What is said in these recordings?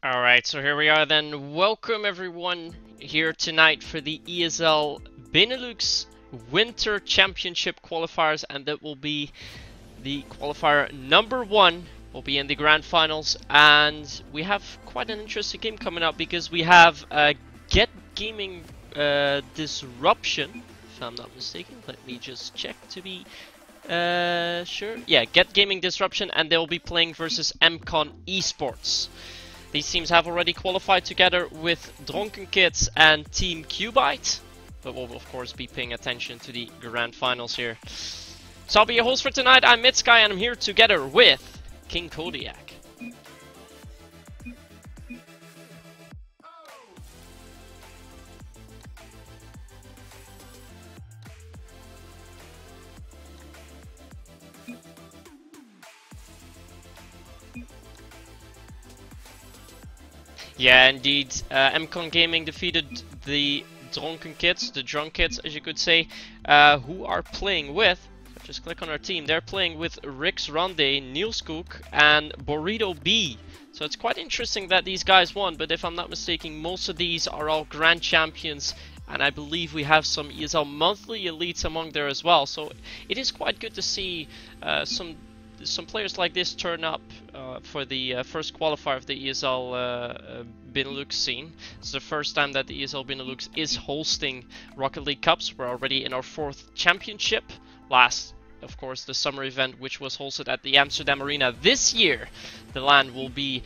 Alright, so here we are then. Welcome everyone here tonight for the ESL Benelux Winter Championship qualifiers, and that will be the qualifier number 1. Will be in the grand finals, and we have quite an interesting game coming up because we have Get Gaming Disruption, if I'm not mistaken. Let me just check to be sure. Yeah, Get Gaming Disruption, and they'll be playing versus mCon eSports. These teams have already qualified together with Drunken Kids and Team Qbyte, but we'll of course be paying attention to the grand finals here. So I'll be your host for tonight. I'm MythSky, and I'm here together with King Kodiak. Yeah, indeed. mCon Gaming defeated the Drunken Kids, the Drunk Kids, as you could say, who are playing with. Just click on our team. They're playing with Rix Ronde, Niels Kook, and Burrito B. So it's quite interesting that these guys won, but if I'm not mistaken, most of these are all grand champions, and I believe we have some ESL monthly elites among there as well. So it is quite good to see some players like this turn up for the first qualifier of the ESL Benelux scene. It's the first time that the ESL Benelux is hosting Rocket League Cups. We're already in our 4th championship. Last, of course, the summer event, which was hosted at the Amsterdam Arena. This year, the LAN will be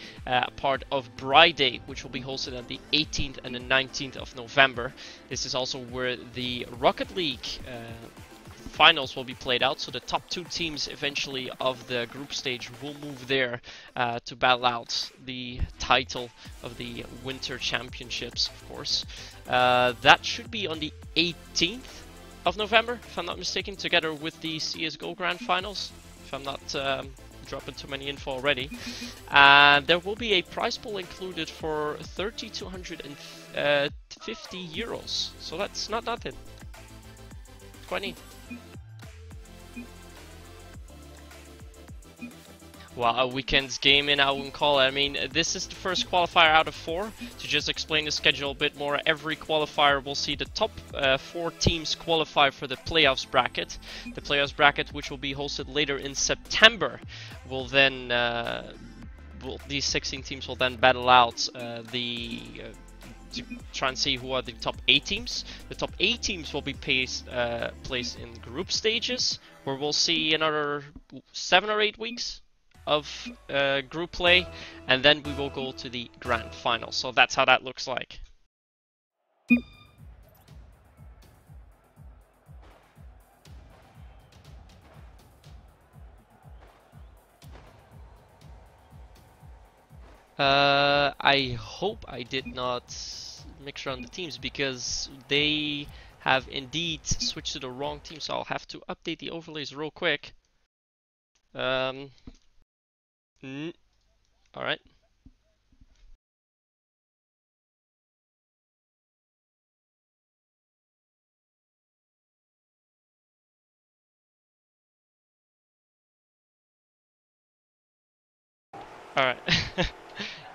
part of Bride Day, which will be hosted on the 18th and the 19th of November. This is also where the Rocket League finals will be played out, so the top 2 teams eventually of the group stage will move there to battle out the title of the Winter Championships, of course. That should be on the 18th of November, if I'm not mistaken, together with the CSGO Grand Finals, if I'm not dropping too many info already. And there will be a prize pool included for 3,250 euros, so that's not nothing. Quite neat. Well, a weekend's gaming, I wouldn't call it. I mean, this is the first qualifier out of 4. To just explain the schedule a bit more, every qualifier will see the top 4 teams qualify for the playoffs bracket. The playoffs bracket, which will be hosted later in September, will then these 16 teams will then battle out to try and see who are the top 8 teams. The top 8 teams will be placed in group stages, where we'll see another 7 or 8 weeks of group play, and then we will go to the grand final. So that's how that looks like. I hope I did not mix around the teams, because they have indeed switched to the wrong team, so I'll have to update the overlays real quick. Alright. Alright.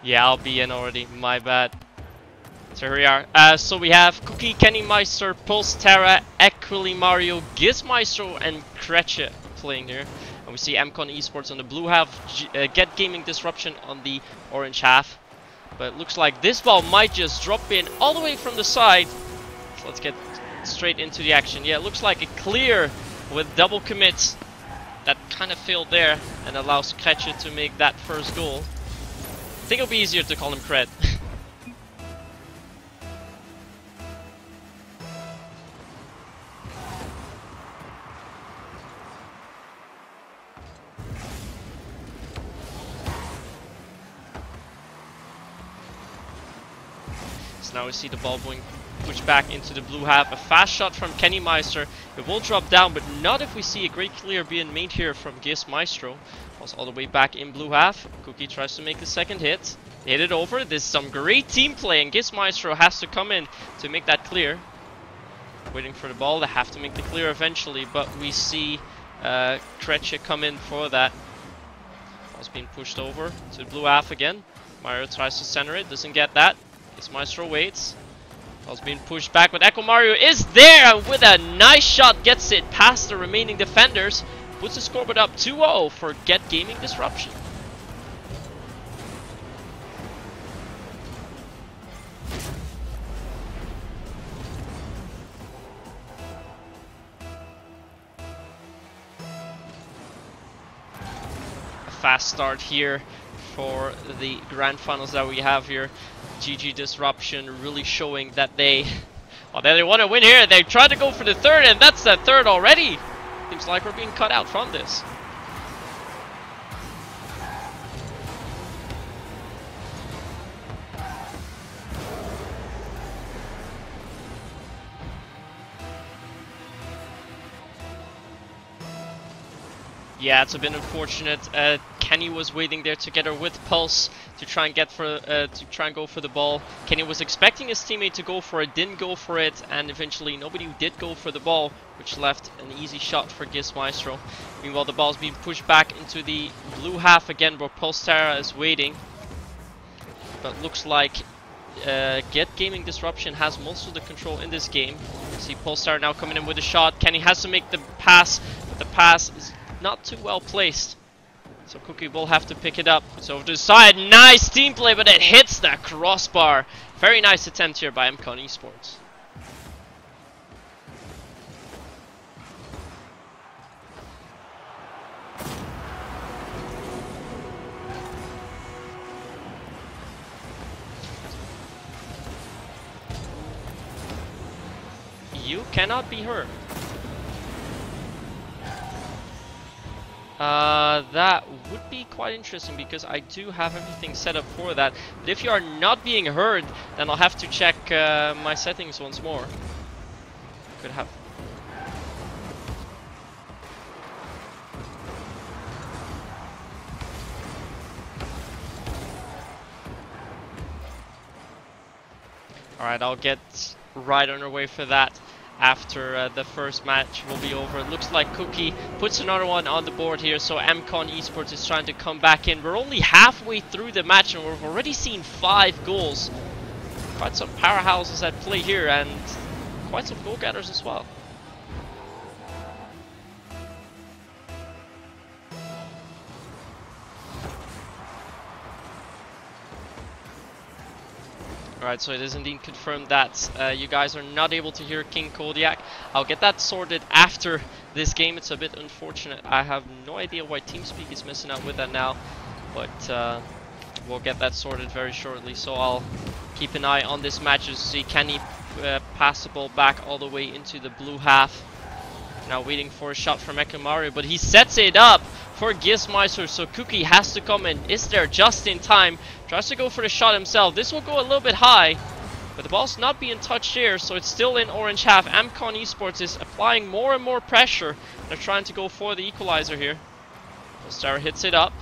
Yeah, I'll be in already, my bad. So here we are. So we have Cookie, Kenny Meister, Pulse Terra, Equili Mario, Gizmaestro, and Kretje playing here. And we see mCon eSports on the blue half, Get Gaming Disruption on the orange half. But it looks like this ball might just drop in all the way from the side. So let's get straight into the action. Yeah, it looks like a clear with double commits. That kind of failed there and allows Kretje to make that first goal. I think it'll be easier to call him Cred. So now we see the ball being pushed back into the blue half. A fast shot from Kenny Meister. It will drop down, but not if we see a great clear being made here from Gizmaestro. Falls all the way back in blue half. Cookie tries to make the second hit. Hit it over. This is some great team play, and Gizmaestro has to come in to make that clear. Waiting for the ball. They have to make the clear eventually, but we see Kretje come in for that. Ball's being pushed over to the blue half again. Mario tries to center it, doesn't get that. Gets Maestro waits. Ball's being pushed back, but Echo Mario is there and with a nice shot gets it past the remaining defenders. Puts the scoreboard up 2-0 for Get Gaming Disruption. Fast start here for the grand finals that we have here. GG Disruption really showing that they want to win here. They tried to go for the third, and that's the third already. Seems like we're being cut out from this. Yeah, it's a bit unfortunate. Kenny was waiting there together with Pulse to try and go for the ball. Kenny was expecting his teammate to go for it, didn't go for it, and eventually nobody did go for the ball, which left an easy shot for Gizmaestro. Meanwhile, the ball's being pushed back into the blue half again, where Pulse is waiting. But looks like Get Gaming Disruption has most of the control in this game. You see Pulse now coming in with a shot. Kenny has to make the pass, but the pass is not too well placed, so Cookie will have to pick it up. It's over to the side. Nice team play, but it hits the crossbar. Very nice attempt here by mCon eSports. You cannot be heard. That would be quite interesting because I do have everything set up for that. But if you are not being heard, then I'll have to check my settings once more. Could have. Alright, I'll get right on our way for that. After the first match will be over. It looks like Cookie puts another one on the board here, so mCon eSports is trying to come back in. We're only halfway through the match and we've already seen 5 goals. Quite some powerhouses at play here and quite some goal getters as well. Alright, so it is indeed confirmed that you guys are not able to hear King Kodiak. I'll get that sorted after this game. It's a bit unfortunate. I have no idea why TeamSpeak is missing out with that now, but we'll get that sorted very shortly. So I'll keep an eye on this match to see can he pass the ball back all the way into the blue half. Now waiting for a shot from Echo Mario, but he sets it up for Gizmeister, so Cookie has to come in. Is there just in time. Tries to go for the shot himself. This will go a little bit high, but the ball's not being touched here, so it's still in orange half. mCon eSports is applying more and more pressure. They're trying to go for the equalizer here. Star hits it up.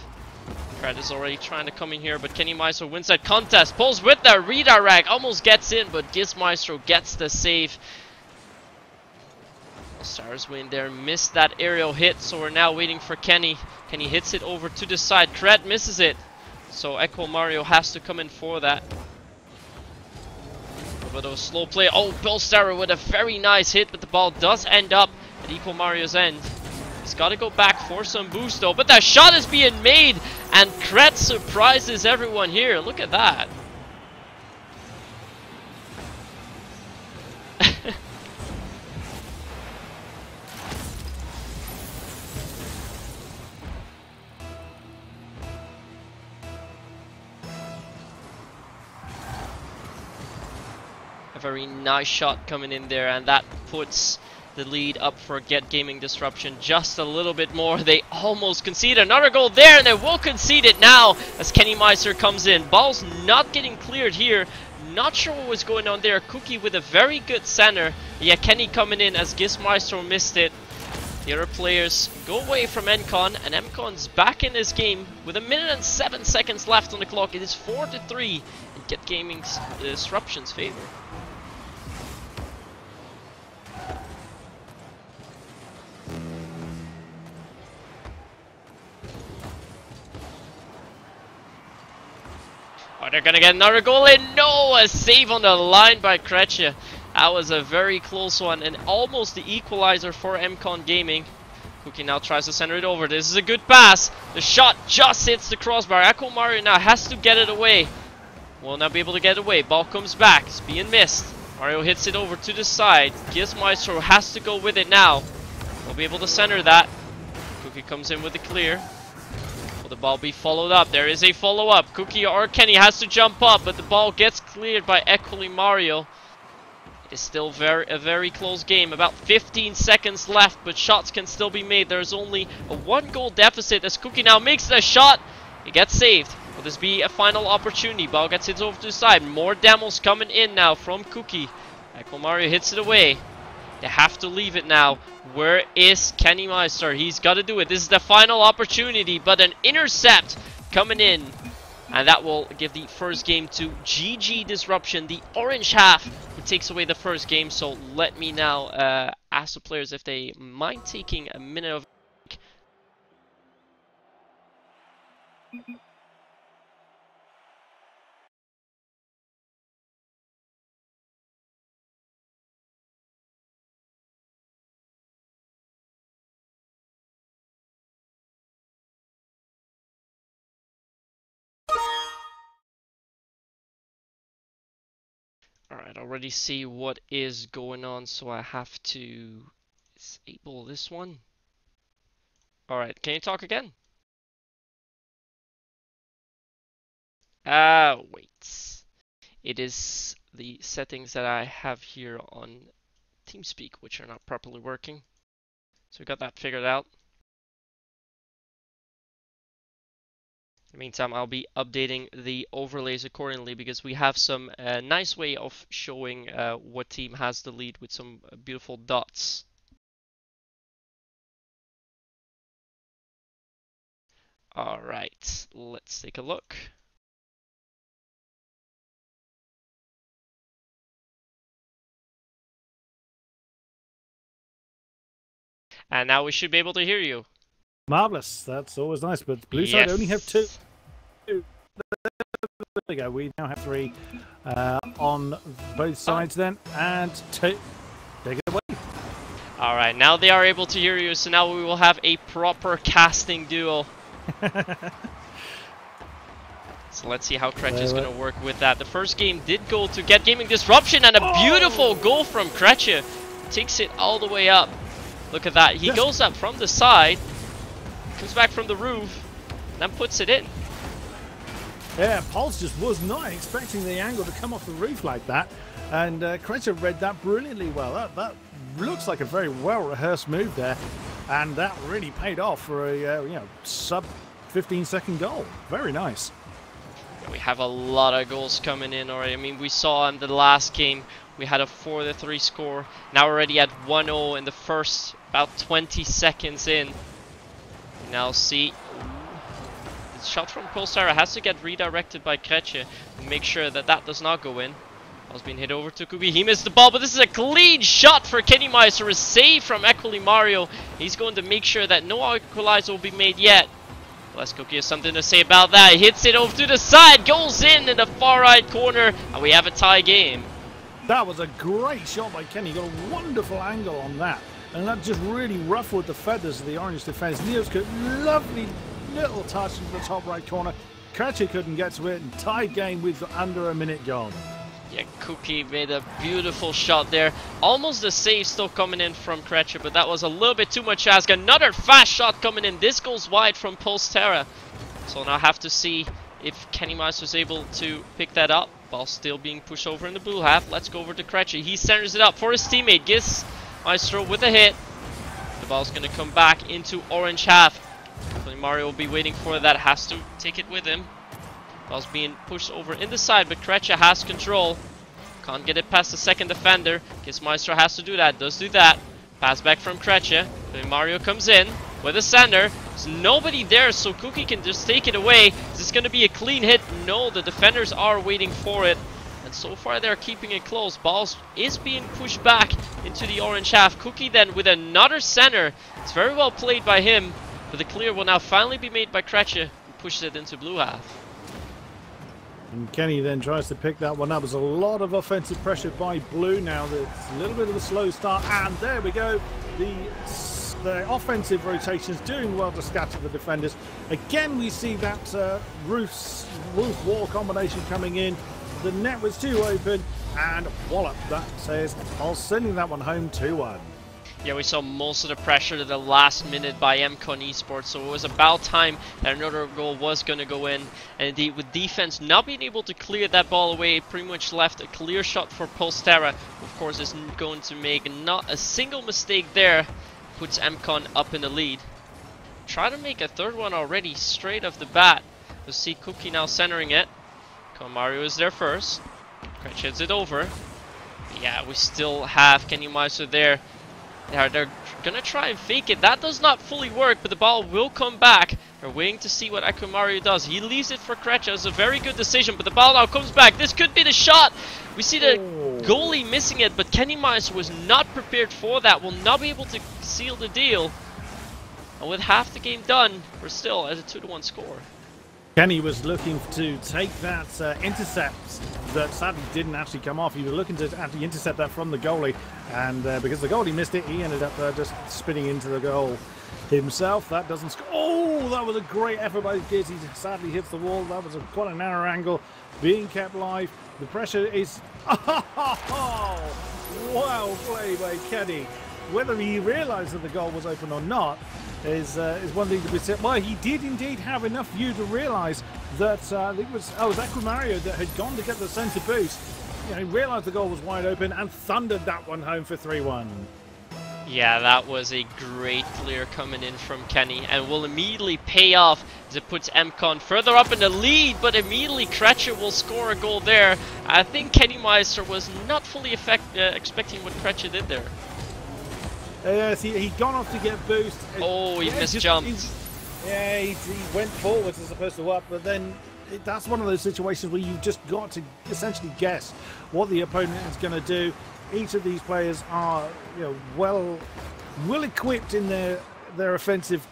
Fred is already trying to come in here, but Kenny Meister wins that contest. Pulls with the redirect, almost gets in, but Gizmeister gets the save. Stars win there, missed that aerial hit, so we're now waiting for Kenny. Kenny hits it over to the side. Kred misses it, so Echo Mario has to come in for that. A bit of a slow play. Oh, Billstar with a very nice hit, but the ball does end up at Echo Mario's end. He's got to go back for some boost though, but that shot is being made, and Kred surprises everyone here. Look at that. A very nice shot coming in there, and that puts the lead up for Get Gaming Disruption just a little bit more. They almost concede another goal there, and they will concede it now as Kenny Meister comes in. Ball's not getting cleared here. Not sure what was going on there. Cookie with a very good center. Yeah, Kenny coming in as Gizmeister missed it. The other players go away from mCon, and mCon's back in this game with 1 minute and 7 seconds left on the clock. It is 4-3 in Get Gaming Disruption's favor. Oh, they're gonna get another goal in. No, a save on the line by Kretje. That was a very close one and almost the equalizer for mCon Gaming. Cookie now tries to center it over. This is a good pass. The shot just hits the crossbar. Echo Mario now has to get it away. Will not be able to get it away. Ball comes back. It's being missed. Mario hits it over to the side. Gizmaestro has to go with it now. Will be able to center that. Cookie comes in with the clear. Will the ball be followed up? There is a follow-up. Cookie or Kenny has to jump up, but the ball gets cleared by Equally Mario. It's still a very close game. About 15 seconds left, but shots can still be made. There's only a 1-goal deficit as Cookie now makes the shot. It gets saved. Will this be a final opportunity? Ball gets hit over to the side. More demos coming in now from Cookie. Echo Mario hits it away. They have to leave it now. Where is Kenny Meister? He's got to do it. This is the final opportunity, but an intercept coming in. And that will give the first game to GG Disruption, the orange half, who takes away the first game. So let me now ask the players if they mind taking a minute of... Alright, I already see what is going on, so I have to disable this one. Alright, can you talk again? Wait. It is the settings that I have here on TeamSpeak, which are not properly working. So we got that figured out. In the meantime, I'll be updating the overlays accordingly because we have some nice way of showing what team has the lead with some beautiful dots. Alright, let's take a look. And now we should be able to hear you. Marvelous. That's always nice. But blue side only have 2. There we go. We now have 3 on both sides then, and 2. Take it away. All right, now they are able to hear you. So now we will have a proper casting duo. So let's see how Kretje is going to work with that. The first game did go to Get Gaming Disruption, and a beautiful goal from Kretje. Takes it all the way up. Look at that. He goes up from the side, comes back from the roof, and then puts it in. Yeah, Pulse just was not expecting the angle to come off the roof like that. And Kretje read that brilliantly well. That looks like a very well-rehearsed move there. And that really paid off for a sub 15-second goal. Very nice. We have a lot of goals coming in already. I mean, we saw in the last game, we had a 4-3 score. Now already at 1-0 in the first about 20 seconds in. You now see the shot from Qualifier has to get redirected by Kretje to make sure that that does not go in. Ball's being hit over to Kubi. He missed the ball, but this is a clean shot for Kenny Meister. A save from Equally Mario. He's going to make sure that no equalizer will be made yet. Unless Cookie has something to say about that. He hits it over to the side, goes in the far right corner, and we have a tie game. That was a great shot by Kenny. He got a wonderful angle on that. And that just really ruffled the feathers of the orange defense. Neo's lovely little touch into the top right corner. Kretje couldn't get to it, and tied game with under a minute gone. Yeah, Cookie made a beautiful shot there. Almost the save still coming in from Kretje, but that was a little bit too much ask. Another fast shot coming in. This goes wide from Pulse Terra. So now I have to see if Kenny Meister was able to pick that up. Ball still being pushed over in the blue half. Let's go over to Kretje. He centers it up for his teammate. Gis Maestro with a hit. The ball's going to come back into orange half. Mario will be waiting for that. Has to take it with him. Ball's being pushed over in the side, but Kretje has control. Can't get it past the second defender. Gis Maestro has to do that. Does do that. Pass back from Kretje. Mario comes in with a sender. There's nobody there, so Cookie can just take it away. Is this going to be a clean hit? No, the defenders are waiting for it. And so far they're keeping it close. Balls is being pushed back into the orange half. Cookie then with another center. It's very well played by him. But the clear will now finally be made by Kretje, who pushes it into blue half. And Kenny then tries to pick that one up. There's a lot of offensive pressure by Blue now. There's a little bit of a slow start. And there we go. The offensive rotations doing well to scatter the defenders. Again, we see that roof-wall combination coming in. The net was too open. And wallop, that says, I'll sending that one home 2-1. Yeah, we saw most of the pressure to the last minute by mCon eSports, so it was about time that another goal was going to go in. And indeed, with defense not being able to clear that ball away, it pretty much left a clear shot for Polstera. Of course, is going to make not a single mistake there, puts mCon up in the lead. Try to make a third one already straight off the bat. We'll see Cookie now centering it. Mario is there first. Crutch heads it over. Yeah, we still have Kenny Meister there. They're gonna try and fake it. That does not fully work, but the ball will come back. They're waiting to see what Akumaru does. He leaves it for Krecha. It's a very good decision, but the ball now comes back. This could be the shot. We see the goalie missing it, but Kenny Meister was not prepared for that. Will not be able to seal the deal. And with half the game done, we're still at a 2-1 score. Kenny was looking to take that intercept that sadly didn't actually come off. He was looking to actually intercept that from the goalie, and because the goalie missed it, he ended up just spinning into the goal himself. That doesn't score. Oh, that was a great effort by Giz. He sadly hits the wall. That was quite a narrow angle, being kept live. The pressure is... Oh, wow play by Kenny. Whether he realised that the goal was open or not is one thing to be said. Well, he did indeed have enough view to realise that I think it was Aquamario that had gone to get the centre boost. You know, he realised the goal was wide open and thundered that one home for 3-1. Yeah, that was a great clear coming in from Kenny, and will immediately pay off as it puts mCon further up in the lead, but immediately Krecha will score a goal there. I think Kenny Meister was not fully expecting what Krecha did there. Yes, he'd gone off to get boost. Oh, he misjumped. Yeah, he went forwards as opposed to up, but then that's one of those situations where you've just got to essentially guess what the opponent is going to do. Each of these players are, you know, well equipped in their offensive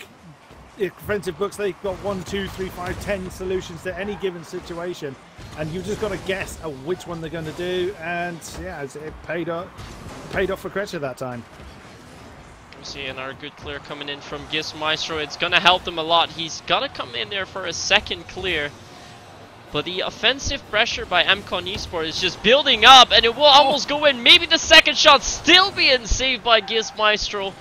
books. They've got 1, 2, 3, 5, 10 solutions to any given situation, and you've just got to guess which one they're going to do. And yeah, it paid off for Krecha that time. See another good clear coming in from Giz Maestro. It's gonna help them a lot. He's gotta come in there for a second clear, but the offensive pressure by mCon eSports is just building up, and it will almost go in. Maybe the second shot still being saved by Giz Maestro.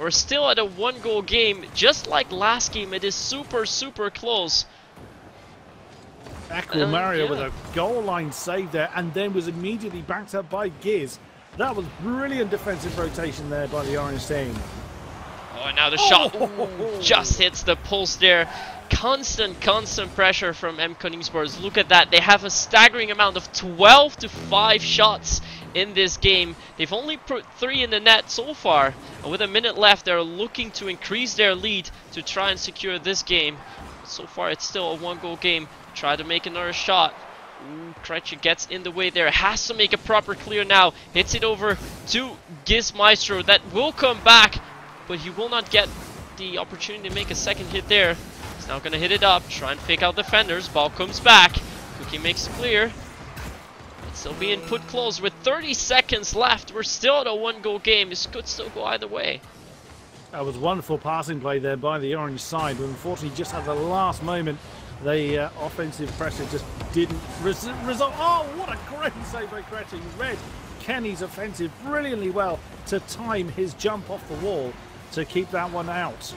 We're still at a 1-goal game, just like last game. It is super close. Aquamario with a goal line save there, and then was immediately backed up by Giz. That was brilliant defensive rotation there by the Orange team. Oh, and now the shot just hits the post there. Constant pressure from mCon eSports. Look at that. They have a staggering amount of 12 to 5 shots in this game. They've only put 3 in the net so far. And with a minute left, they're looking to increase their lead to try and secure this game. So far, it's still a 1-goal game. Try to make another shot. Krecha gets in the way there, has to make a proper clear now, hits it over to Giz Maestro. That will come back, but he will not get the opportunity to make a second hit there. He's now going to hit it up, try and fake out defenders, ball comes back, Cookie makes it clear. It's still being put close with 30 seconds left. We're still at a 1-goal game. This could still go either way. That was wonderful passing play there by the Orange side, but unfortunately just at the last moment the offensive pressure just didn't result. Oh, what a great save by Krecha. He read Kenny's offensive brilliantly well to time his jump off the wall to keep that one out.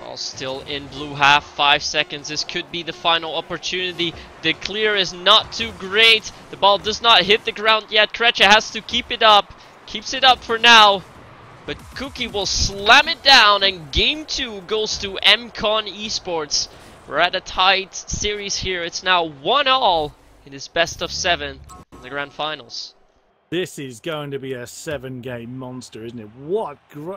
Ball still in blue half, 5 seconds. This could be the final opportunity. The clear is not too great. The ball does not hit the ground yet. Krecha has to keep it up. Keeps it up for now. But Cookie will slam it down, and game 2 goes to mCon eSports. We're at a tight series here. It's now 1-1 in this best of 7 in the grand finals. This is going to be a 7-game monster, isn't it?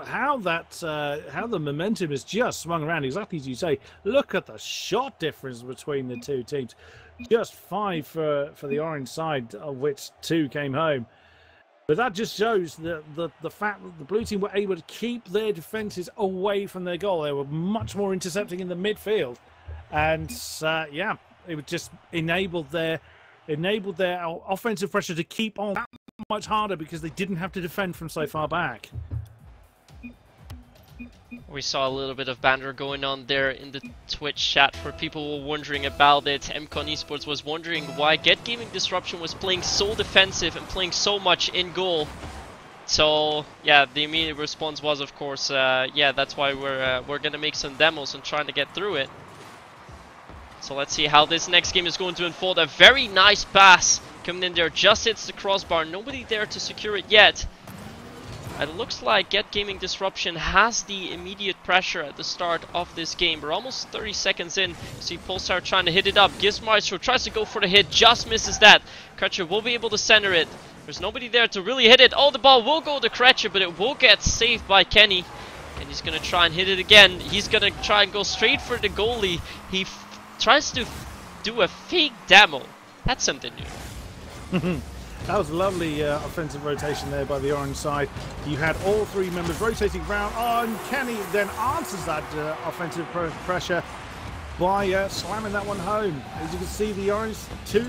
How the momentum has just swung around, exactly as you say. Look at the shot difference between the two teams. Just 5 for the Orange side, of which 2 came home. But that just shows the fact that the blue team were able to keep their defences away from their goal. They were much more intercepting in the midfield. And, yeah, it would just enable their offensive pressure to keep on that much harder because they didn't have to defend from so far back. We saw a little bit of banter going on there in the Twitch chat for people who were wondering about it. mCon eSports was wondering why Get Gaming Disruption was playing so defensive and playing so much in goal. So yeah, the immediate response was, of course, yeah, that's why we're gonna make some demos and trying to get through it. So let's see how this next game is going to unfold. A very nice pass coming in there, just hits the crossbar. Nobody there to secure it yet. It looks like Get Gaming Disruption has the immediate pressure at the start of this game. We're almost 30 seconds in. You see Pulsar trying to hit it up. Gizmaestro tries to go for the hit, just misses that. Kretcher will be able to center it. There's nobody there to really hit it. Oh, the ball will go to Kretcher, but it will get saved by Kenny. And he's going to try and hit it again. He's going to try and go straight for the goalie. He tries to do a fake demo. That's something new. That was a lovely offensive rotation there by the orange side. You had all three members rotating around. Oh, and Kenny then answers that offensive pressure by slamming that one home. As you can see, the orange two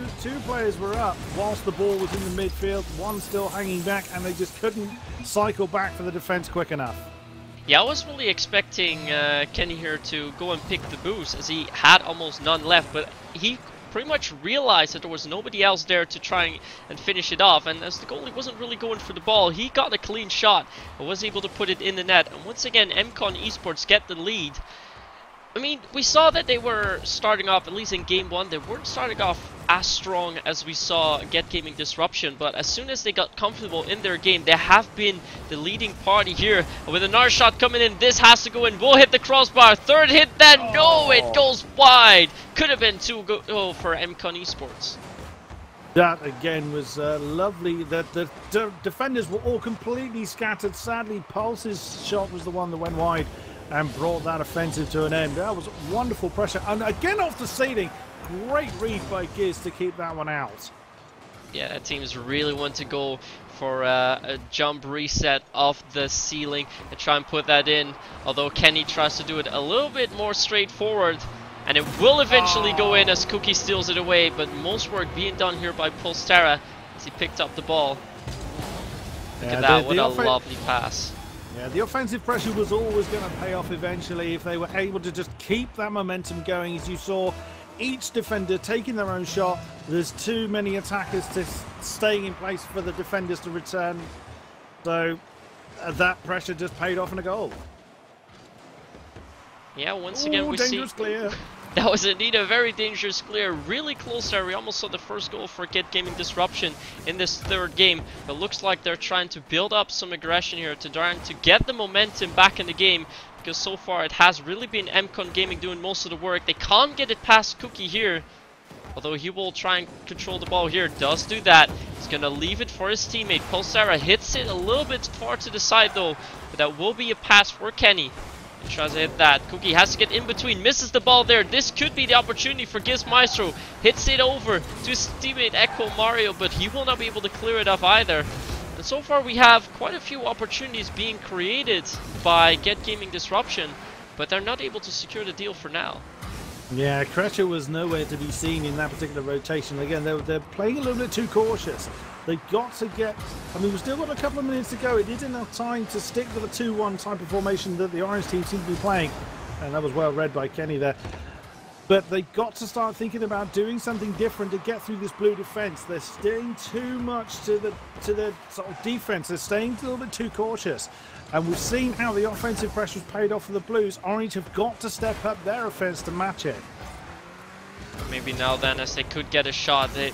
players were up whilst the ball was in the midfield. One still hanging back, and they just couldn't cycle back for the defense quick enough. Yeah, I was really expecting Kenny here to go and pick the boost, as he had almost none left, but he pretty much realized that there was nobody else there to try and finish it off, and as the goalie wasn't really going for the ball, he got a clean shot and was able to put it in the net. And once again, mCon eSports get the lead. I mean, we saw that they were starting off, at least in game one, they weren't starting off as strong as we saw Get Gaming Disruption, but as soon as they got comfortable in their game, they have been the leading party here. With another shot coming in, this has to go in, will hit the crossbar, third hit then, no, it goes wide. Could have been 2-0 for mCon eSports. That again was lovely. The defenders were all completely scattered. Sadly, Pulse's shot was the one that went wide and brought that offensive to an end. That was wonderful pressure. And again off the ceiling, great read by Giz to keep that one out. Yeah, that teams really want to go for a jump reset off the ceiling and try and put that in. Although Kenny tries to do it a little bit more straightforward. And it will eventually go in as Cookie steals it away. But most work being done here by Pulstera as he picked up the ball. Look at that, what a lovely pass. Yeah, the offensive pressure was always going to pay off eventually if they were able to just keep that momentum going. As you saw, each defender taking their own shot. There's too many attackers to staying in place for the defenders to return. So that pressure just paid off in a goal. Yeah, once again we see clear. That was indeed a very dangerous clear, really close there. We almost saw the first goal for Get Gaming Disruption in this third game. It looks like they're trying to build up some aggression here to try to get the momentum back in the game, because so far it has really been mCon Gaming doing most of the work. They can't get it past Cookie here, although he will try and control the ball here. Does do that. He's going to leave it for his teammate. Pulsara hits it a little bit far to the side though, but that will be a pass for Kenny. He tries to hit that. Cookie has to get in between, misses the ball there. This could be the opportunity for Gizmaestro. Hits it over to his teammate Echo Mario, but he will not be able to clear it off either. And so far we have quite a few opportunities being created by Get Gaming Disruption, but they're not able to secure the deal for now. Yeah, Kretcher was nowhere to be seen in that particular rotation. Again, they're playing a little bit too cautious. They've got to get... I mean, we've still got a couple of minutes to go. It is enough time to stick with the 2-1 type of formation that the orange team seem to be playing. And that was well read by Kenny there. But they've got to start thinking about doing something different to get through this blue defense. They're staying too much to the sort of defense. They're staying a little bit too cautious. And we've seen how the offensive pressure has paid off for the Blues. Orange have got to step up their offense to match it. Maybe now then, as they could get a shot, they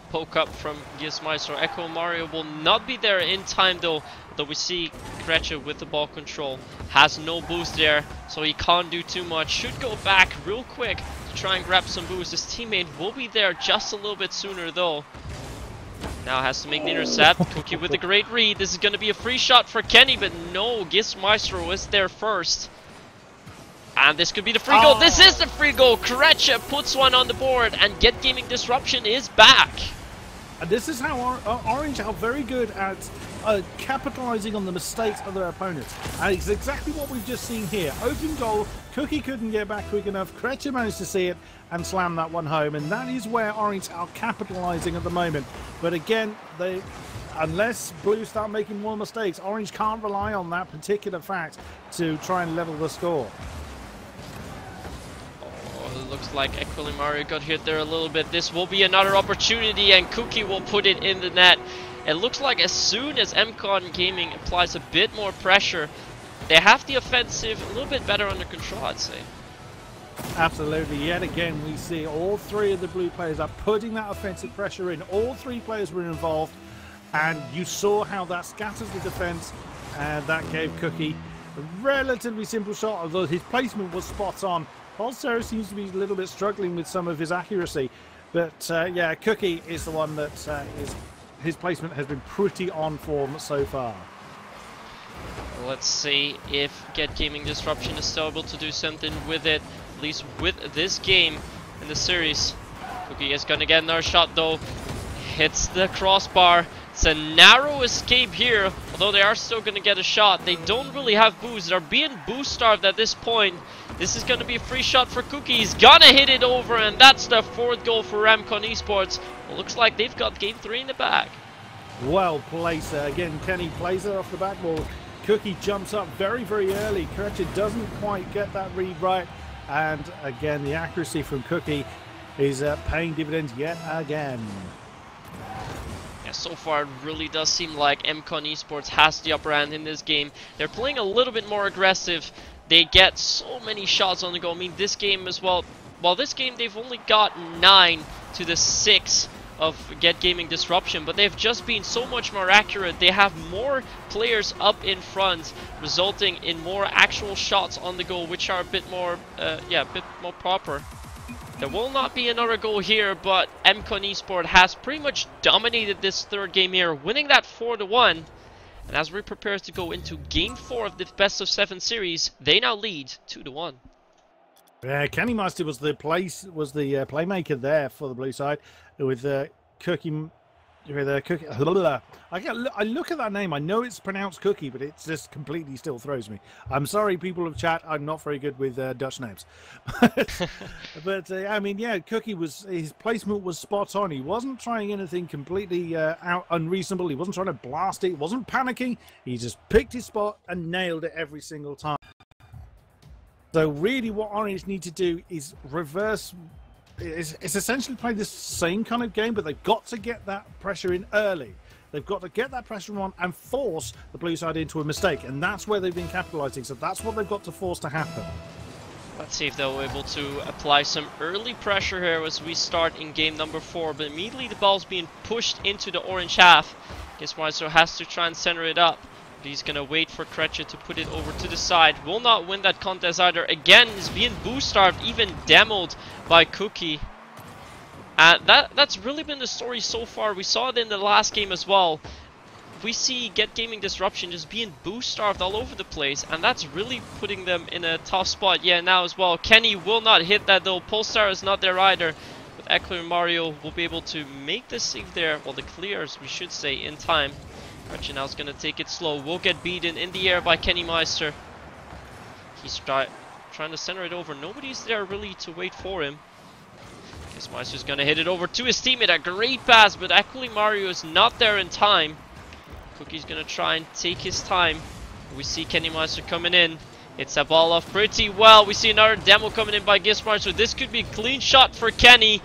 poke up from Gizmaestro. Echo Mario will not be there in time though we see Kretcher with the ball control. Has no boost there, so he can't do too much. Should go back real quick to try and grab some boost. His teammate will be there just a little bit sooner though. Now has to make the intercept. Cookie with a great read. This is going to be a free shot for Kenny, but no, Gizmaestro is there first. And this could be the free goal. This is the free goal. Kretcher puts one on the board, and Get Gaming Disruption is back. And this is how Orange are very good at capitalizing on the mistakes of their opponents. And it's exactly what we've just seen here. Open goal, Cookie couldn't get back quick enough. Krecha managed to see it and slam that one home, and that is where Orange are capitalizing at the moment. But again, unless Blue start making more mistakes, Orange can't rely on that particular fact to try and level the score. Oh, it looks like Qualifier got hit there a little bit. This will be another opportunity, and Cookie will put it in the net. It looks like as soon as mCon Gaming applies a bit more pressure, they have the offensive a little bit better under control, I'd say. Absolutely. Yet again, we see all three of the Blue players are putting that offensive pressure in. All three players were involved, and you saw how that scatters the defense, and that gave Cookie a relatively simple shot, although his placement was spot on. Polster seems to be a little bit struggling with some of his accuracy, but yeah, Cookie is the one that his placement has been pretty on form so far. Let's see if Get Gaming Disruption is still able to do something with it, at least with this game in the series. Cookie is gonna get another shot though. Hits the crossbar. It's a narrow escape here, although they are still gonna get a shot. They don't really have boost. They're being boost starved at this point. This is gonna be a free shot for Cookie. He's gonna hit it over, and that's the fourth goal for mCon eSports. Well, looks like they've got game 3 in the bag. Well placed there. Again, Kenny plays it off the backboard. Cookie jumps up very, very early. Krecha doesn't quite get that read right. And again, the accuracy from Cookie is paying dividends yet again. Yeah, so far it really does seem like mCon eSports has the upper hand in this game. They're playing a little bit more aggressive. They get so many shots on the go. I mean, this game as well. Well, this game they've only got 9 to the 6 of Get Gaming Disruption, but they've just been so much more accurate. They have more players up in front, resulting in more actual shots on the goal, which are a bit more, a bit more proper. There will not be another goal here, but mCon eSports has pretty much dominated this third game here, winning that 4-1. And as we prepare to go into game 4 of the best of 7 series, they now lead 2-1. Yeah, Kenny Meister was the playmaker there for the Blue side with Cookie. I look at that name. I know it's pronounced Cookie, but it just completely still throws me. I'm sorry, people of chat. I'm not very good with Dutch names. But I mean, yeah, Cookie his placement was spot on. He wasn't trying anything completely unreasonable. He wasn't trying to blast it. He wasn't panicking. He just picked his spot and nailed it every single time. So really what Orange need to do is reverse. It's essentially play the same kind of game, but they've got to get that pressure in early. They've got to get that pressure on and force the Blue side into a mistake. And that's where they've been capitalizing. So that's what they've got to force to happen. Let's see if they're able to apply some early pressure here as we start in game number 4. But immediately the ball's being pushed into the orange half. Guessweiser has to try and center it up. He's gonna wait for Krecha to put it over to the side. Will not win that contest either. Again, is being boost starved, even demoed by Cookie. That's really been the story so far. We saw it in the last game as well. We see Get Gaming Disruption just being boost starved all over the place, and that's really putting them in a tough spot. Yeah, now as well. Kenny will not hit that though. Polestar is not there either. With Eckler and Mario will be able to make the save there, well, the clears, we should say, in time. Krecha now is going to take it slow. Will get beaten in the air by Kenny Meister. He's trying to center it over. Nobody's there really to wait for him. Guess Meister's going to hit it over to his teammate. A great pass, but actually Mario is not there in time. Cookie's going to try and take his time. We see Kenny Meister coming in. It's a ball off pretty well. We see another demo coming in by Meister. This could be a clean shot for Kenny.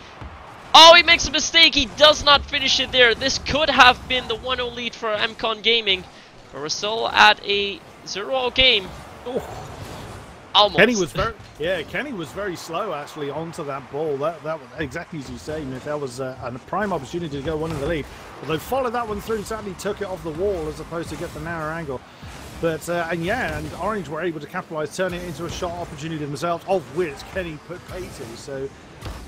Oh, he makes a mistake. He does not finish it there. This could have been the 1-0 lead for mCon Gaming. But we're still at a 0-0 game. Oh. Almost. Kenny was very slow actually onto that ball. That was exactly as you say, Myth. That was a prime opportunity to go one in the lead. Although followed that one through, sadly took it off the wall as opposed to get the narrow angle. But and Orange were able to capitalize, turn it into a shot opportunity themselves, of which Kenny put pay to. So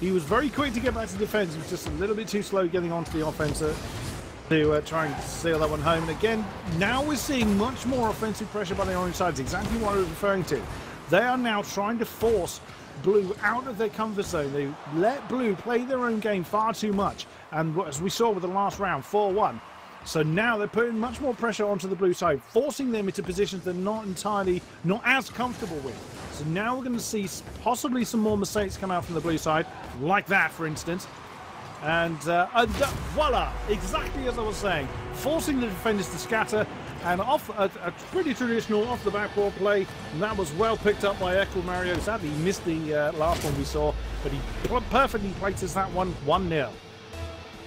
he was very quick to get back to defense. He was just a little bit too slow getting onto the offense to try and seal that one home. And again, now we're seeing much more offensive pressure by the Orange side. It's exactly what I was referring to. They are now trying to force Blue out of their comfort zone. They let Blue play their own game far too much. And as we saw with the last round, 4-1. So now they're putting much more pressure onto the Blue side, forcing them into positions they're not as comfortable with. So now we're going to see possibly some more mistakes come out from the blue side, like that, for instance. And voila, exactly as I was saying, forcing the defenders to scatter, and off a pretty traditional off the backboard play. And that was well picked up by Echo Mario. Sadly, he missed the last one we saw, but he perfectly places that one 1-0.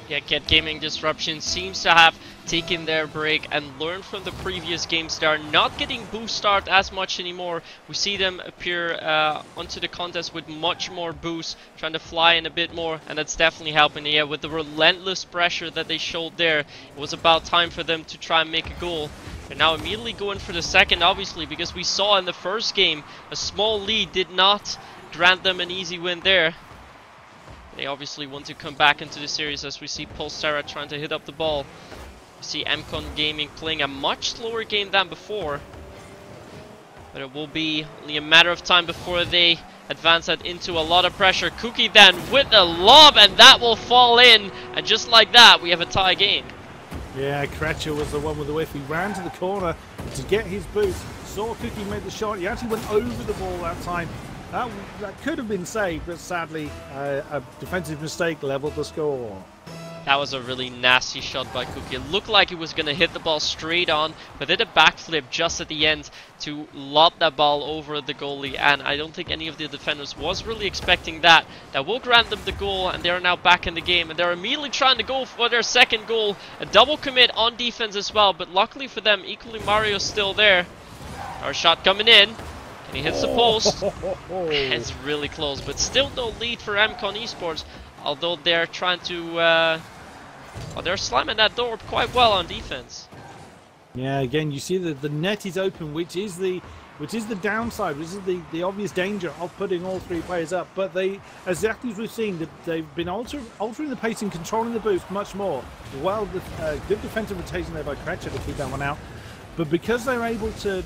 Yeah, Get Gaming Disruption seems to have taken their break and learned from the previous games. They are not getting boost start as much anymore. We see them appear onto the contest with much more boost, trying to fly in a bit more, and that's definitely helping. Yeah, with the relentless pressure that they showed there, it was about time for them to try and make a goal. They're now immediately going for the second, obviously, because we saw in the first game a small lead did not grant them an easy win there. They obviously want to come back into the series as we see Pulsera trying to hit up the ball. We see mCon Gaming playing a much slower game than before. But it will be only a matter of time before they advance that into a lot of pressure. Cookie then with the lob, and that will fall in. And just like that, we have a tie game. Yeah, Kretcher was the one with the whiff. He ran to the corner to get his boost. Saw Cookie make the shot. He actually went over the ball that time. That could have been saved, but sadly, a defensive mistake leveled the score. That was a really nasty shot by Cookie. It looked like he was going to hit the ball straight on, but did a backflip just at the end to lob that ball over the goalie, and I don't think any of the defenders was really expecting that. That will grant them the goal, and they're now back in the game, and they're immediately trying to go for their second goal. A double commit on defense as well, but luckily for them, equally Mario's still there. Our shot coming in. He hits the post. It's really close, but still no lead for mCon eSports. Although they're trying to, well, they're slamming that door quite well on defense. Yeah, again, you see that the net is open, which is the downside, which is the obvious danger of putting all three players up. But they, exactly as we've seen, they've been altering the pace and controlling the boost much more. Well, good defensive rotation there by Kretcher to keep that one out. But because they're able to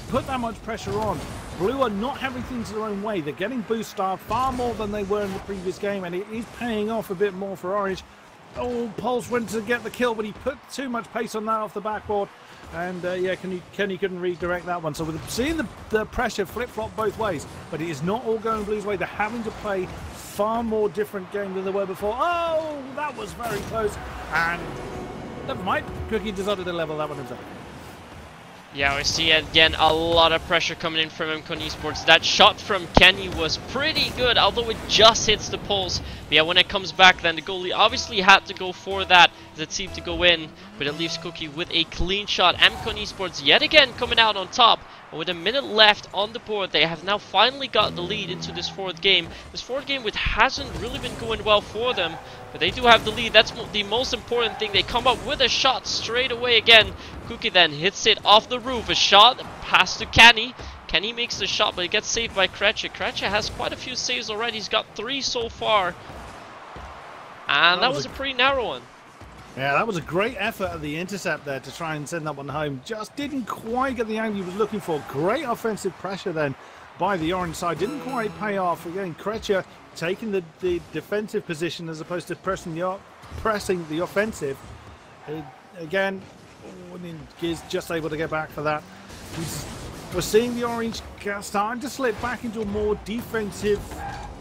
put that much pressure on, Blue are not having things their own way. They're getting boost star far more than they were in the previous game, and it is paying off a bit more for Orange. Oh, Pulse went to get the kill, but he put too much pace on that off the backboard. And yeah, Kenny couldn't redirect that one. So with seeing the pressure flip-flop both ways, but it is not all going Blue's way. They're having to play far more different game than they were before. Oh, that was very close. And never mind, Cookie decided to level that one himself. Yeah, we see again a lot of pressure coming in from mCon eSports. That shot from Kenny was pretty good, although it just hits the post. But yeah, when it comes back, then the goalie obviously had to go for that, as it seemed to go in. But it leaves Cookie with a clean shot. mCon eSports yet again coming out on top. And with a minute left on the board, they have now finally got the lead into this fourth game. This fourth game, which hasn't really been going well for them, but they do have the lead. That's the most important thing. They come up with a shot straight away again. Cookie then hits it off the roof. A shot, pass to Kenny. Kenny makes the shot, but it gets saved by Kretcher. Kretcher has quite a few saves already. He's got 3 so far. And that was a pretty narrow one. Yeah, that was a great effort at the intercept there to try and send that one home. Just didn't quite get the angle he was looking for. Great offensive pressure then by the Orange side. Didn't quite pay off. Again, Kretcher taking the defensive position as opposed to pressing the offensive. Again, Giz just able to get back for that. We're seeing the Orange starting to slip back into a more defensive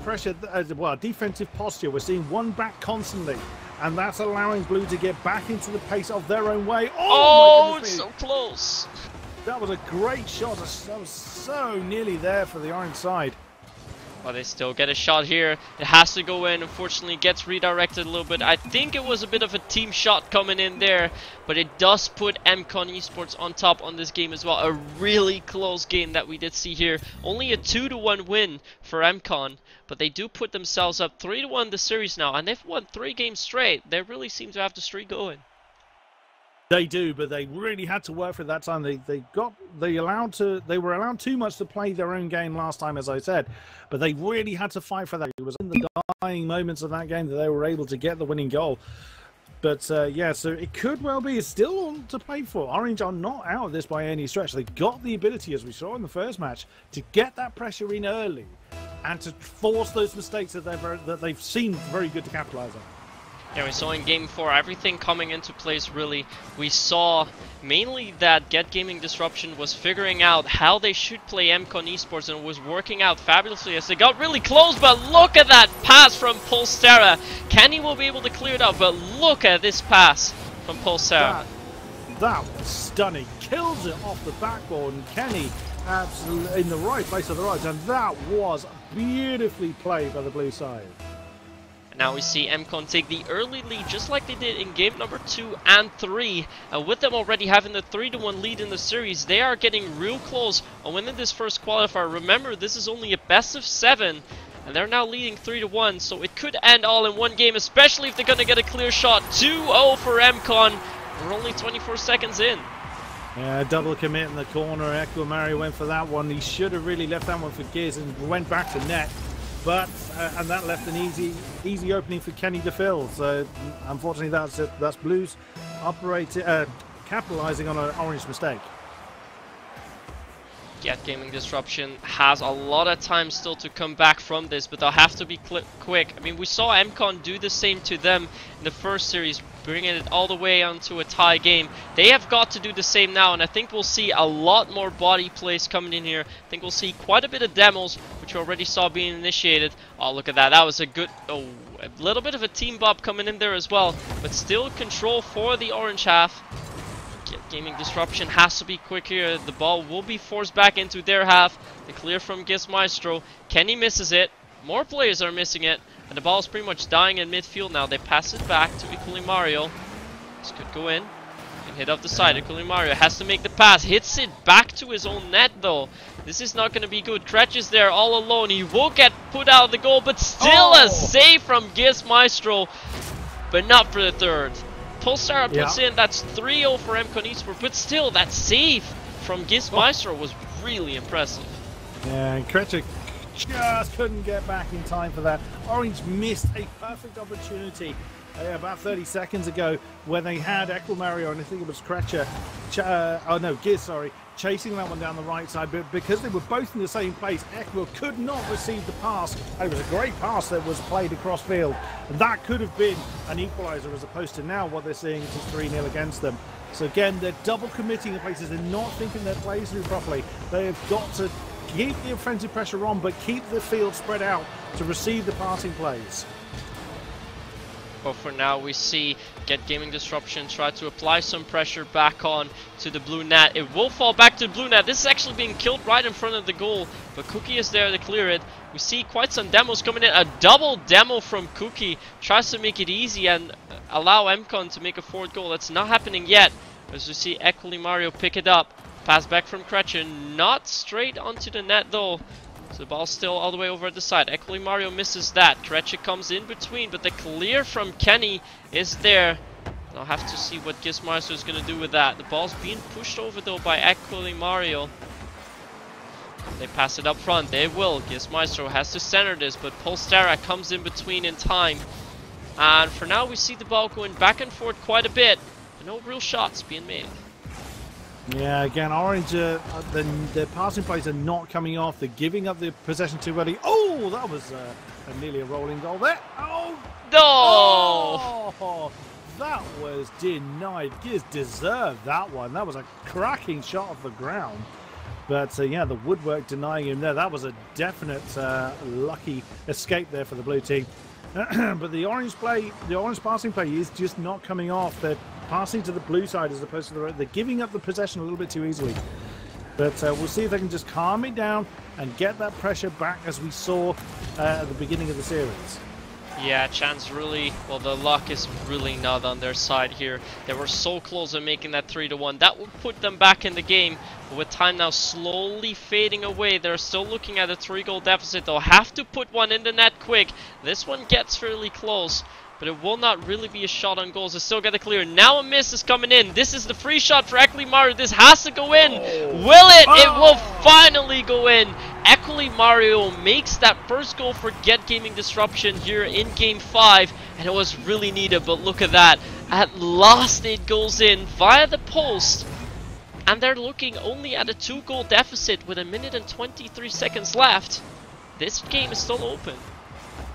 pressure, well, defensive posture. We're seeing one back constantly, and that's allowing Blue to get back into the pace of their own way. Oh, it's so close. That was a great shot. That was so nearly there for the Orange side. Well, they still get a shot here. It has to go in. Unfortunately, it gets redirected a little bit. I think it was a bit of a team shot coming in there, but it does put mCon eSports on top on this game as well. A really close game that we did see here. Only a 2-1 win for mCon, but they do put themselves up 3-1 the series now, and they've won 3 games straight. They really seem to have the streak going. They do, but they really had to work for that time. They were allowed too much to play their own game last time, as I said, but they really had to fight for that. It was in the dying moments of that game that they were able to get the winning goal. But yeah, so it could well be. It's still on to play for. Orange are not out of this by any stretch. They got the ability, as we saw in the first match, to get that pressure in early and to force those mistakes that they've seen very good to capitalize on. Yeah, we saw in Game 4 everything coming into place really. We saw mainly that Get Gaming Disruption was figuring out how they should play mCon eSports, and it was working out fabulously as they got really close, but look at that pass from Polstera. Kenny will be able to clear it out, but look at this pass from Polstera. That was stunning. Kills it off the backboard, and Kenny absolutely in the right place at the right time. That was beautifully played by the blue side. Now we see mCon take the early lead just like they did in game number 2 and 3. With them already having the 3-1 lead in the series, they are getting real close on winning this first qualifier. Remember, this is only a best of 7, and they're now leading 3-1, so it could end all in one game, especially if they're going to get a clear shot. 2-0 for mCon. We're only 24 seconds in. Yeah, double commit in the corner. Equilimario went for that one. He should have really left that one for Giz and went back to net. But and that left an easy opening for Kenny to fill. So unfortunately, that's Blues capitalizing on an orange mistake. Get Gaming Disruption has a lot of time still to come back from this, but they'll have to be quick. I mean, we saw mCon do the same to them in the first series, bringing it all the way onto a tie game. They have got to do the same now, and I think we'll see a lot more body plays coming in here. I think we'll see quite a bit of demos, which we already saw being initiated. Oh, look at that. That was a good... Oh, a little bit of a team bop coming in there as well, but still control for the orange half. Gaming Disruption has to be quick here. The ball will be forced back into their half. The clear from Gizmaestro. Kenny misses it. More players are missing it. And the ball is pretty much dying in midfield now. They pass it back to Equilimario. This could go in. And hit off the side. Equilimario has to make the pass. Hits it back to his own net though. This is not going to be good. Kretsch is there all alone. He will get put out of the goal. But still a save from Gizmaestro. But not for the third. Polstara puts in, that's 3-0 for mCon eSports, but still, that save from Gizmaestro was really impressive. Yeah, and Kretsch just couldn't get back in time for that. Orange missed a perfect opportunity about 30 seconds ago when they had Equilimario, and I think it was Kretsch, Giz, sorry, chasing that one down the right side, but because they were both in the same place, Equil could not receive the pass. It was a great pass that was played across field, and that could have been an equaliser, as opposed to now what they're seeing is 3-0 against them. So again, they're double committing in places. They're not thinking their plays through properly. They have got to keep the offensive pressure on, but keep the field spread out to receive the passing plays. But for now, we see Get Gaming Disruption try to apply some pressure back on to the blue net. It will fall back to the blue net. This is actually being killed right in front of the goal, but Cookie is there to clear it. We see quite some demos coming in. A double demo from Cookie. Tries to make it easy and allow mCon to make a forward goal. That's not happening yet. As we see Equilimario pick it up. Pass back from Kretsch. Not straight onto the net though. So the ball's still all the way over at the side. Equilimario misses that. Kretsch comes in between, but the clear from Kenny is there. I'll have to see what Gizmaestro is going to do with that. The ball's being pushed over though by Equilimario. They pass it up front. They will. Gizmaestro has to center this, but Polstara comes in between in time. And for now, we see the ball going back and forth quite a bit. But no real shots being made. Yeah, again, Orange, the passing plays are not coming off. They're giving up the possession too early. Oh, that was nearly a rolling goal there. Oh, no! Oh, that was denied. Giz deserved that one. That was a cracking shot off the ground. But yeah, the woodwork denying him there. That was a definite lucky escape there for the blue team. But the orange passing play is just not coming off. They're passing to the blue side as opposed to the red. They're giving up the possession a little bit too easily. But we'll see if they can just calm it down and get that pressure back as we saw at the beginning of the series. Yeah, chance really, well, the luck is really not on their side here. They were so close to making that 3-1. That would put them back in the game. But with time now slowly fading away, they're still looking at a 3-goal deficit. They'll have to put one in the net quick. This one gets fairly close, but it will not really be a shot on goals. They still got to clear. Now a miss is coming in. This is the free shot for Equilimario. This has to go in. Will it? It will finally go in. Equilimario makes that first goal for Get Gaming Disruption here in Game 5. And it was really needed, but look at that. At last it goes in via the post. And they're looking only at a 2-goal deficit with 1 minute and 23 seconds left. This game is still open.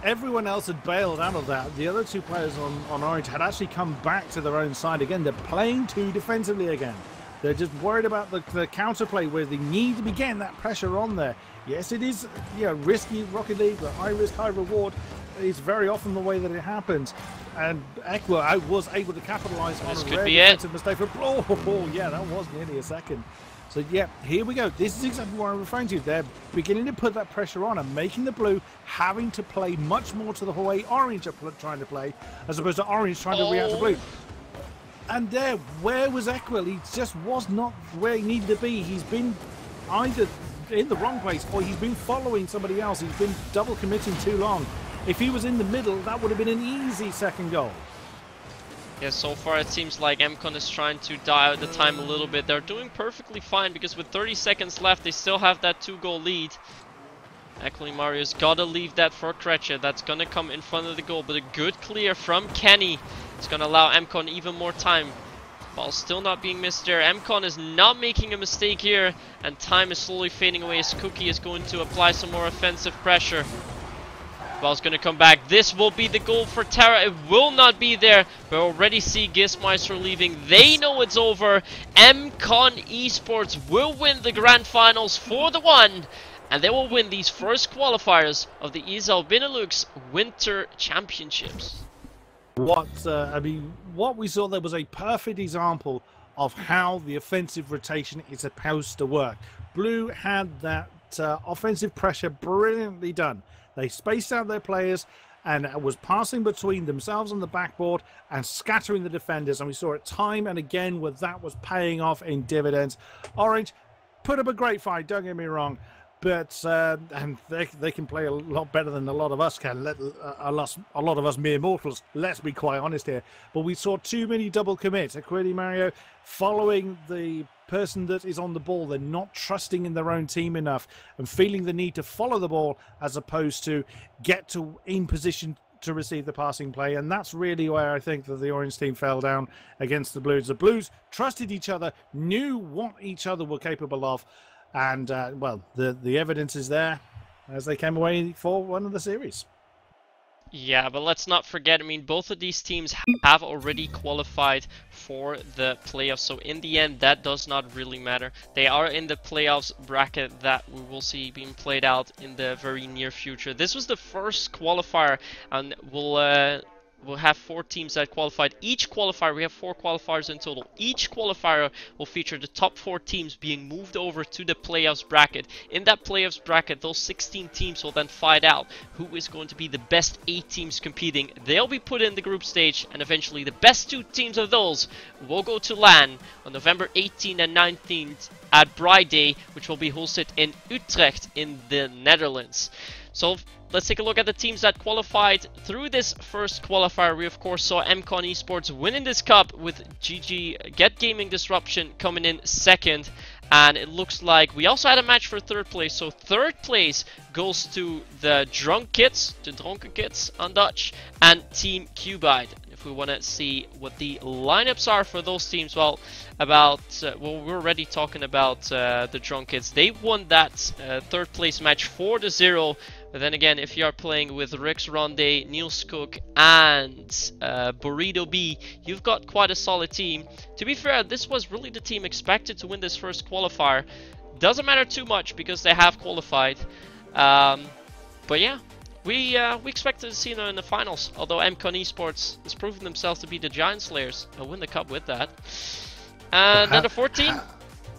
everyone else had bailed out of that. The other two players on Orange had actually come back to their own side again. They're playing too defensively again. They're just worried about the counterplay where they need to be getting that pressure on there. Yes, it is risky Rocket League, but high risk, high reward is very often the way that it happens. And Equa was able to capitalize on a rare defensive mistake. Oh, yeah, that was nearly a second. So, yeah, here we go. This is exactly what I'm referring to. They're beginning to put that pressure on and making the blue having to play much more to the way Orange are trying to play, as opposed to Orange trying to react to blue. And there, where was Equa? He just was not where he needed to be. He's been either in the wrong place or he's been following somebody else. He's been double committing too long. If he was in the middle, that would have been an easy second goal. Yeah, so far it seems like mCon is trying to die out the time a little bit. They're doing perfectly fine because with 30 seconds left, they still have that 2-goal lead. Actually, Mario's gotta leave that for Krecha. That's gonna come in front of the goal, but a good clear from Kenny is gonna allow mCon even more time. Ball still not being missed there. mCon is not making a mistake here, and time is slowly fading away as Cookie is going to apply some more offensive pressure. Ball's gonna come back. This will be the goal for Terra. It will not be there. We already see Gizmeister leaving. They know it's over. mCon eSports will win the grand finals 4-1, and they will win these first qualifiers of the ESL Benelux Winter Championships. What we saw there was a perfect example of how the offensive rotation is supposed to work. Blue had that offensive pressure brilliantly done. They spaced out their players and was passing between themselves on the backboard and scattering the defenders. And we saw it time and again where that was paying off in dividends. Orange put up a great fight, don't get me wrong. But and they can play a lot better than a lot of us can. A lot of us mere mortals, let's be quite honest here. But we saw too many double commits. Aquili Mario following the person that is on the ball. They're not trusting in their own team enough and feeling the need to follow the ball as opposed to get to in position to receive the passing play. And that's really where I think that the Orange team fell down against the Blues. The Blues trusted each other, knew what each other were capable of. And, well, the evidence is there as they came away for one of the series. Yeah, but let's not forget, I mean, both of these teams have already qualified for the playoffs. So in the end, that does not really matter. They are in the playoffs bracket that we will see being played out in the very near future. This was the first qualifier, and we'll have 4 teams that qualified. Each qualifier, we have 4 qualifiers in total. Each qualifier will feature the top 4 teams being moved over to the playoffs bracket. In that playoffs bracket, those 16 teams will then fight out who is going to be the best 8 teams competing. They'll be put in the group stage, and eventually the best 2 teams of those will go to LAN on November 18th and 19th at Braai Day, which will be hosted in Utrecht in the Netherlands. So let's take a look at the teams that qualified through this first qualifier. We of course saw mCon eSports winning this cup with GG Get Gaming Disruption coming in second. And it looks like we also had a match for third place. So third place goes to the Drunk Kids, the Dronken Kids on Dutch, and Team Cubide. If we want to see what the lineups are for those teams, well, we're already talking about the Drunk Kids. They won that third place match 4-0. But then again, if you are playing with Rix Ronde, Niels Cook, and Burrito B, you've got quite a solid team. To be fair, this was really the team expected to win this first qualifier. Doesn't matter too much because they have qualified. But yeah, we expected to see them in the finals. Although mCon eSports has proven themselves to be the Giant Slayers and win the cup with that. And then the 14.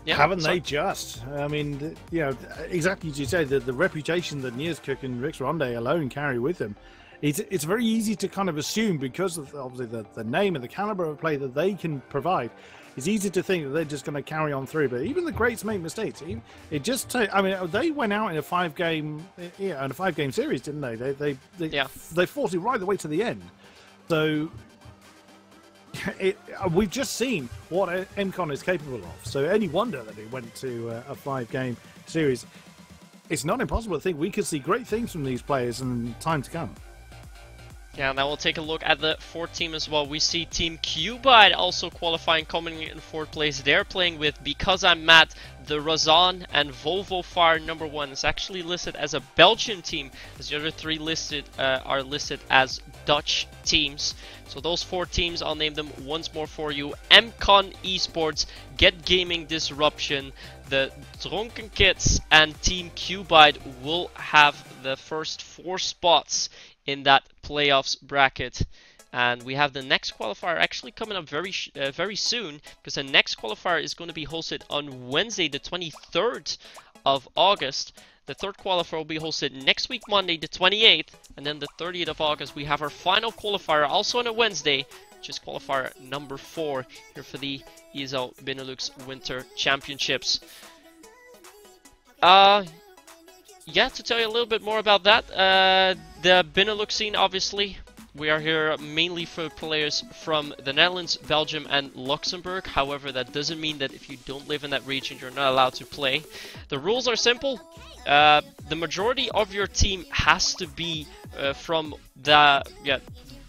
Yeah, haven't they just? I mean, you know, exactly as you say, the reputation that Niels Cook and Rix Ronde alone carry with them, it's very easy to kind of assume because of obviously the name and the caliber of play that they can provide. It's easy to think that they're just going to carry on through, but even the greats make mistakes. It just I mean, they went out in a 5-game series, didn't they? They fought it right the way to the end. So we've just seen what mCon is capable of. So any wonder that it went to a 5-game series. It's not impossible to think we could see great things from these players in time to come. Yeah, now we'll take a look at the fourth team as well. We see Team Cubide also qualifying, coming in fourth place. They're playing with Because I'm Matt, the Razan, and Volvo Fire #1. It's actually listed as a Belgian team, as the other three listed are listed as Dutch teams. So those four teams, I'll name them once more for you. mCon eSports, Get Gaming Disruption, the Drunken Kids, and Team Cubide will have the first 4 spots in that playoffs bracket. And we have the next qualifier actually coming up very soon, because the next qualifier is going to be hosted on Wednesday, the 23rd of August. The third qualifier will be hosted next week, Monday, the 28th, and then the 30th of August we have our final qualifier, also on a Wednesday, which is qualifier number 4 here for the ESL Benelux Winter Championships. Yeah, to tell you a little bit more about that, the Benelux scene, obviously, we are here mainly for players from the Netherlands, Belgium, and Luxembourg. However, that doesn't mean that if you don't live in that region, you're not allowed to play. The rules are simple. The majority of your team has to be from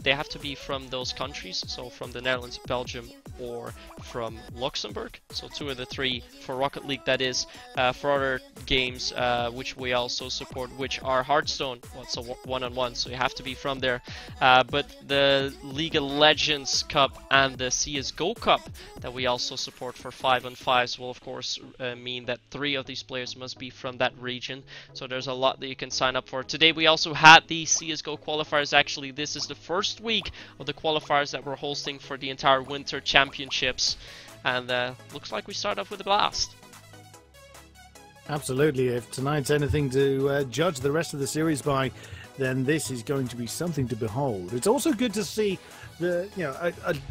they have to be from those countries, so from the Netherlands, Belgium, or from Luxembourg. So 2 of the 3 for Rocket League, that is. For other games, which we also support, which are Hearthstone, well, it's a one-on-one, so you have to be from there. But the League of Legends Cup and the CSGO Cup that we also support for 5-on-5s will of course mean that 3 of these players must be from that region. So there's a lot that you can sign up for. Today we also had the CSGO qualifiers. Actually, this is the first week of the qualifiers that we're hosting for the entire Winter Championships, and looks like we start off with a blast. Absolutely. If tonight's anything to judge the rest of the series by, then this is going to be something to behold. It's also good to see the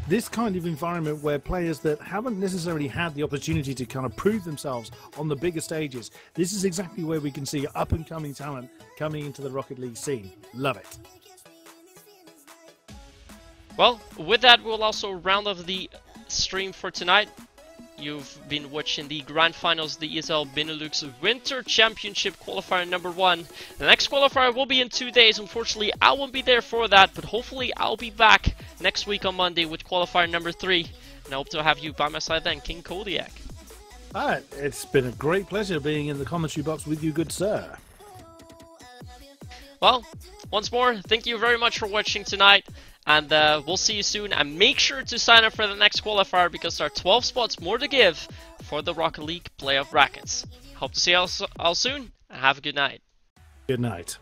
this kind of environment where players that haven't necessarily had the opportunity to kind of prove themselves on the bigger stages. This is exactly where we can see up and coming talent coming into the Rocket League scene. Love it. Well, with that, we'll also round off the stream for tonight. You've been watching the Grand Finals, the ESL Benelux Winter Championship Qualifier number 1. The next qualifier will be in 2 days. Unfortunately, I won't be there for that, but hopefully I'll be back next week on Monday with qualifier number 3. And I hope to have you by my side then, King Kodiak. Alright, it's been a great pleasure being in the commentary box with you, good sir. Well, once more, thank you very much for watching tonight. And we'll see you soon, and make sure to sign up for the next qualifier, because there are 12 spots more to give for the Rocket League playoff brackets. Hope to see you all soon, and have a good night. Good night.